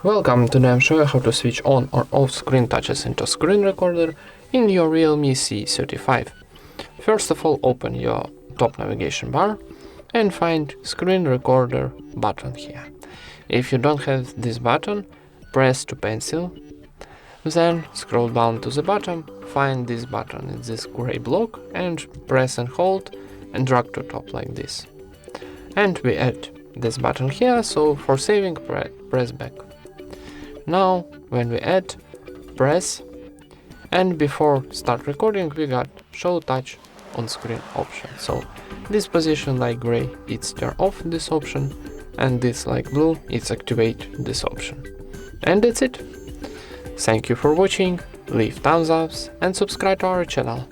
Welcome, today I'm showing how to switch on or off screen touches into screen recorder in your REALME C35. First of all, open your top navigation bar and find screen recorder button here. If you don't have this button, press to pencil, then scroll down to the bottom, find this button in this gray block and press and hold and drag to top like this. And we add this button here, so for saving, press back. Now, when we add, press, and before start recording, we got show touch on screen option. So this position like gray, it's turn off this option, and this like blue, it's activate this option. And that's it. Thank you for watching, leave thumbs ups and subscribe to our channel.